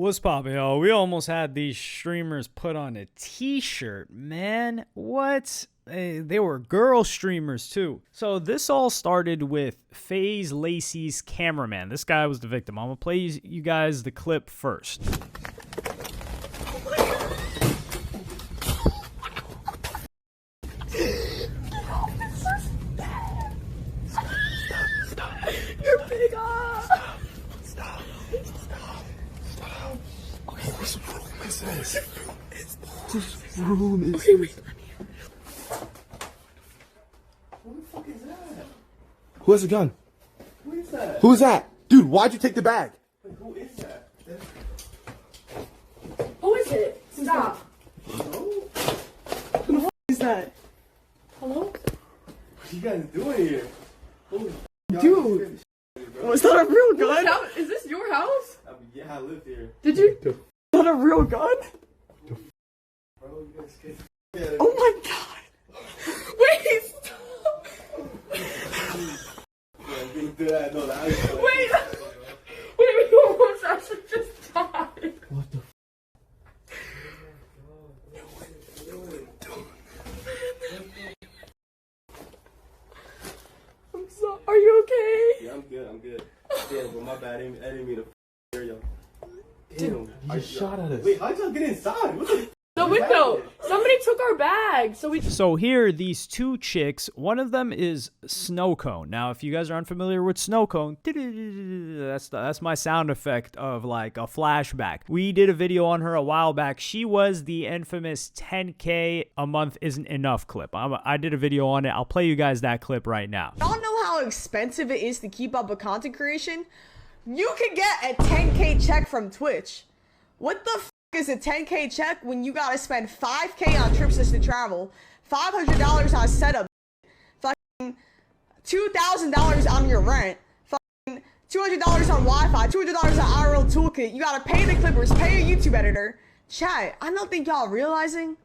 What's poppin', yo? We almost had these streamers put on a t-shirt, man. What? They were girl streamers too. So this all started with FaZe Lacy's Cameraman. This guy was the victim. I'm gonna play you guys the clip first. You're big off. Stop. Okay, whose room is this? Whose room is this? Wait, let me hear. Who the fuck is that? Who has a gun? Who is that? Who is that? Dude, why'd you take the bag? Wait, who is that? Who is it? Stop. Hello? Who the fuck is that? Hello? What are you guys doing here? Holy Dude. Was that a real gun? Is this your house? yeah, I live here. Did you? Is that a real gun? Bro, you guys scared. Oh my god. Wait, stop. No, that Wait, we almost actually just died. What the I'm sorry. Are you okay? Yeah, I'm good. Damn, but my bad. I didn't mean to hear y'all. Damn, You shot at us. Wait, how'd y'all get inside? What The window. Somebody took our bag, So here, these two chicks, one of them is Snow Cone. Now, if you guys are unfamiliar with Snow Cone, that's my sound effect of like a flashback. We did a video on her a while back. She was the infamous 10K a month isn't enough clip. I did a video on it. I'll play you guys that clip right now. Y'all know how expensive it is to keep up with content creation? You can get a 10K check from Twitch. What the f is a 10K check when you gotta spend 5K on trips to travel, $500 on setup, fucking $2,000 on your rent, fucking $200 on Wi-Fi, $200 on IRL toolkit. You gotta pay the clippers, pay a YouTube editor. Chat, I don't think y'all realizing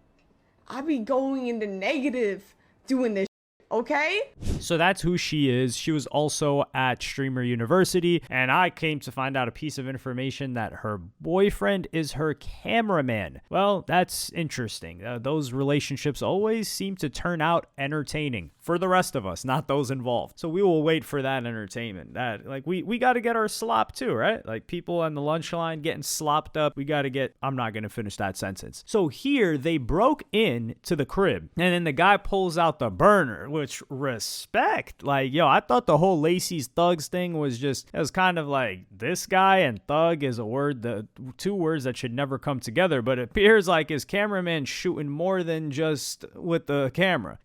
I be going into negative doing this. Okay? So that's who she is. She was also at Streamer University, and I came to find out a piece of information that her boyfriend is her cameraman. Well, that's interesting. Those relationships always seem to turn out entertaining for the rest of us, not those involved. So we will wait for that entertainment. That like we got to get our slop too, right? Like people on the lunch line getting slopped up. We got to get. I'm not gonna finish that sentence. So here they broke in to the crib, and then the guy pulls out the burner. Which respect, like, yo, I thought the whole Lacy's thugs thing was just, it was kind of like this guy and thug is a word, the two words that should never come together, but it appears like his cameraman shooting more than just with the camera.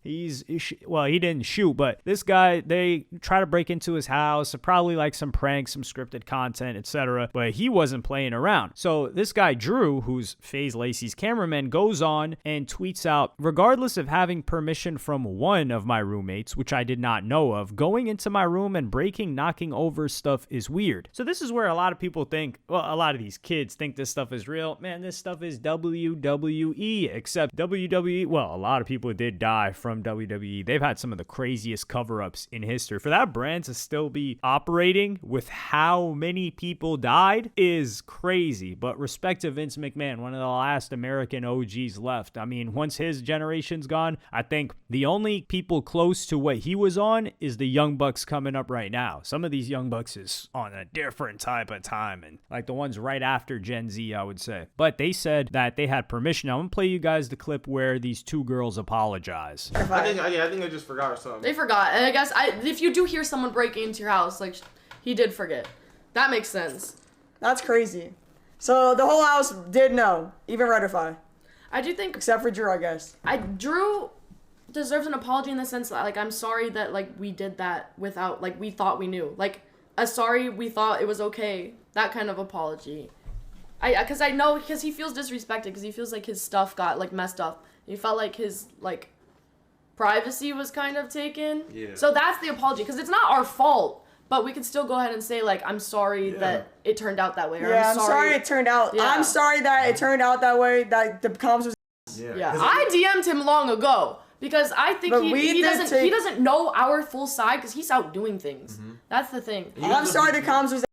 Well, he didn't shoot, but this guy, they try to break into his house, probably like some pranks, some scripted content, etc., but he wasn't playing around. So this guy, Drew, who's FaZe Lacy's cameraman, goes on and tweets out, regardless of having permission from one of my roommates, which I did not know of, going into my room and knocking over stuff is weird. So this is where a lot of people think, well, a lot of these kids think this stuff is real. Man, this stuff is WWE, except WWE, well, a lot of people did die from WWE. They've had some of the craziest cover-ups in history. For that brand to still be operating with how many people died is crazy. But respect to Vince McMahon, one of the last American OGs left. I mean, once his generation's gone, I think the only people close to what he was on is the Young Bucks coming up right now. Some of these Young Bucks is on a different type of time, and like the ones right after Gen Z, I would say. But they said that they had permission. I'm gonna play you guys the clip where these two girls apologize. I think they just forgot or something. They forgot. And I guess if you do hear someone breaking into your house, like, he did forget. That makes sense. That's crazy. So the whole house did know, even Redify. I do think, Except for Drew, I guess. Drew deserves an apology in the sense that, like, I'm sorry that, like, we did that without, like, we thought we knew. Like, a sorry, we thought it was okay. That kind of apology. Because I know, because he feels disrespected, because he feels like his stuff got, like, messed up. He felt like his, like, privacy was kind of taken. Yeah. So that's the apology, because it's not our fault, but we can still go ahead and say, like, I'm sorry that it turned out that way. Or Yeah, I'm sorry it turned out. Yeah. I'm sorry that it turned out that way, that the comms was. Yeah, I DM'd him long ago. Because I think he doesn't know our full side because he's out doing things. That's the thing. I'm sorry the comms was.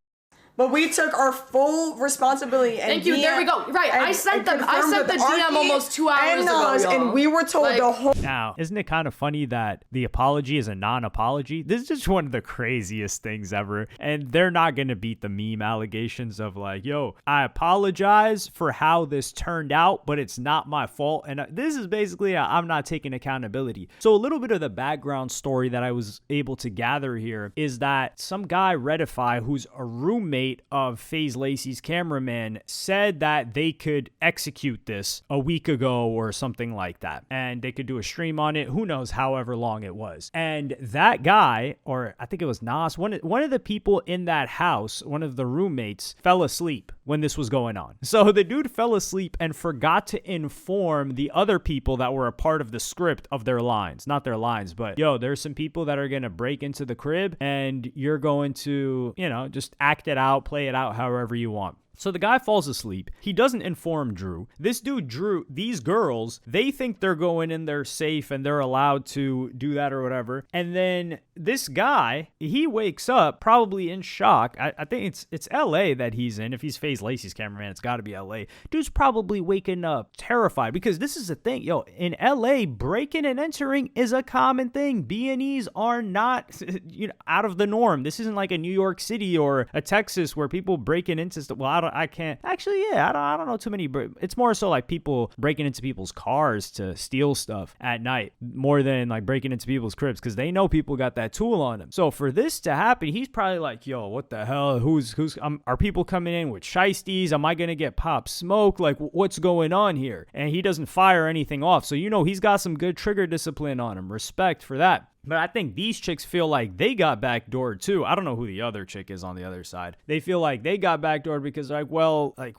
But we took our full responsibility. And Thank you. There we go. Right. I sent the DM almost 2 hours ago, y'all. And we were told the whole. Now, isn't it kind of funny that the apology is a non-apology? This is just one of the craziest things ever. And they're not going to beat the meme allegations of like, yo, I apologize for how this turned out, but it's not my fault. And this is basically, I'm not taking accountability. So a little bit of the background story that I was able to gather here is that some guy, Redify, who's a roommate of FaZe Lacy's Cameraman, said that they could execute this a week ago or something like that. And they could do a stream on it. Who knows, however long it was. And that guy, or I think it was Nas, one of the people in that house, one of the roommates, fell asleep when this was going on. So the dude fell asleep and forgot to inform the other people that were a part of the script of their lines. Not their lines, but yo, there's some people that are going to break into the crib and you're going to, just act it out, play it out however you want. So the guy falls asleep. He doesn't inform Drew. This dude, Drew, these girls, they think they're going in there safe and they're allowed to do that or whatever. And then this guy, he wakes up probably in shock. I think it's LA that he's in. If he's FaZe Lacy's Cameraman, it's got to be LA. Dude's probably waking up terrified because this is the thing. Yo, in LA, breaking and entering is a common thing. B&Es are not out of the norm. This isn't like a New York City or a Texas where people breaking into stuff. Well, I can't actually. Yeah, I don't know too many. It's more so like people breaking into people's cars to steal stuff at night, more than like breaking into people's cribs because they know people got that tool on them. So for this to happen, he's probably like, "Yo, what the hell? Who's? Are people coming in with shiesties? Am I gonna get pop smoke? Like, what's going on here?" And he doesn't fire anything off, so he's got some good trigger discipline on him. Respect for that. But I think these chicks feel like they got backdoored too. I don't know who the other chick is on the other side. They feel like they got backdoored because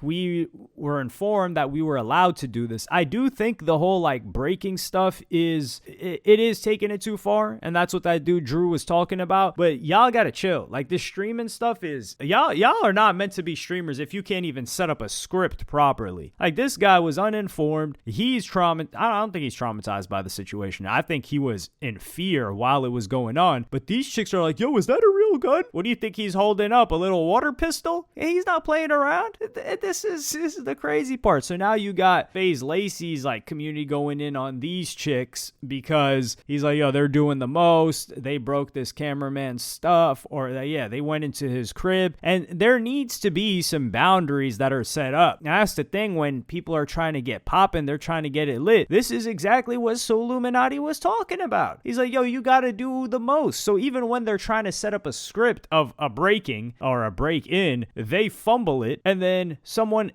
we were informed that we were allowed to do this. I do think the whole breaking stuff is taking it too far. And that's what that dude Drew was talking about. But y'all gotta chill. Like this streaming stuff is, y'all are not meant to be streamers if you can't even set up a script properly. Like this guy was uninformed. He's traumatized. I don't think he's traumatized by the situation. I think he was in fear while it was going on. But these chicks are like, yo, is that a real gun? What do you think he's holding up? A little water pistol? He's not playing around. This is the crazy part. So now you got FaZe Lacy's community going in on these chicks because he's like, yo, they're doing the most. They broke this cameraman stuff, or they went into his crib. And there needs to be some boundaries that are set up. Now that's the thing, when people are trying to get popping, they're trying to get it lit. This is exactly what Illuminati was talking about. He's like, yo, you got to do the most. So even when they're trying to set up a script of a breaking or a break-in, they fumble it, and then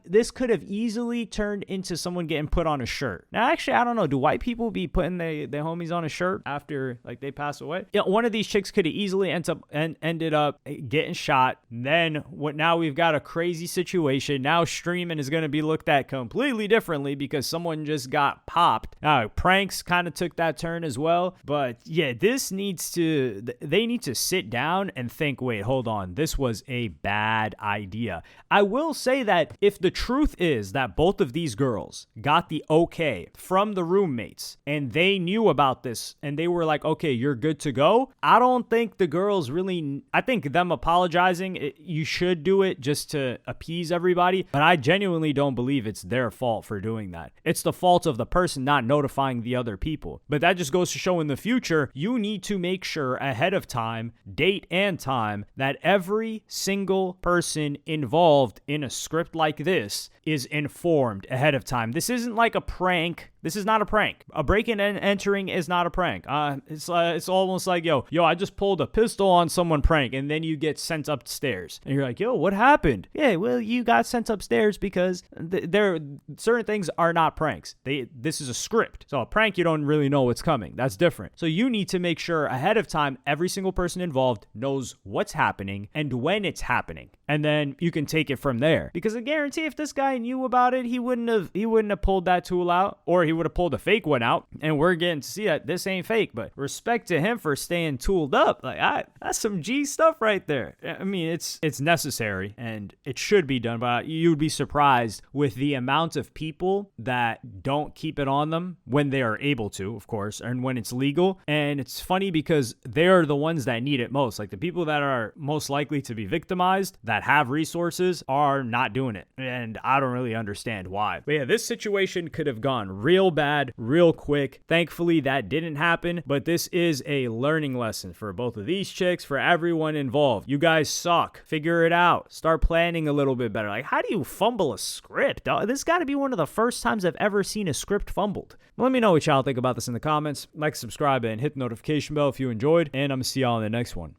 this could have easily turned into someone getting put on a shirt. Now, actually, I don't know. Do white people be putting their homies on a shirt after they pass away? Yeah, one of these chicks could have easily ended up getting shot. Then now we've got a crazy situation. Now streaming is going to be looked at completely differently because someone just got popped. Pranks kind of took that turn as well, but yeah, they need to sit down and think, wait, hold on, this was a bad idea. I will say that if the truth is that both of these girls got the okay from the roommates and they knew about this and they were like, okay, you're good to go, I don't think the girls really, I think them apologizing, you should do it just to appease everybody, but I genuinely don't believe it's their fault for doing that. It's the fault of the person not notifying the other people. But that just goes to show in the future, you need to make sure ahead of time, date and time, that every single person involved in a script like this is informed ahead of time. This isn't like a prank. This is not a prank. A break-in and entering is not a prank. It's almost like, yo, I just pulled a pistol on someone prank, and then you get sent upstairs. And you're like, yo, what happened? Yeah, well, you got sent upstairs because certain things are not pranks. This is a script. So a prank, you don't really know what's coming. That's different. So you need to make sure ahead of time, every single person involved knows what's happening and when it's happening. And then you can take it from there. Because I guarantee if this guy knew about it, he wouldn't have pulled that tool out, or he would have pulled a fake one out, and we're getting to see that this ain't fake. But respect to him for staying tooled up. That's some G stuff right there. I mean, it's necessary and it should be done, but you'd be surprised with the amount of people that don't keep it on them when they are able to, of course, and when it's legal. And it's funny because they're the ones that need it most. Like the people that are most likely to be victimized, that have resources, are not doing it. And I don't really understand why. But yeah, this situation could have gone real bad, real quick. Thankfully, that didn't happen. But this is a learning lesson for both of these chicks, for everyone involved. You guys suck. Figure it out. Start planning a little bit better. Like, how do you fumble a script? This got to be one of the first times I've ever seen a script fumbled. Let me know what y'all think about this in the comments. Like, subscribe, and hit the notification bell if you enjoyed. And I'm gonna see y'all in the next one.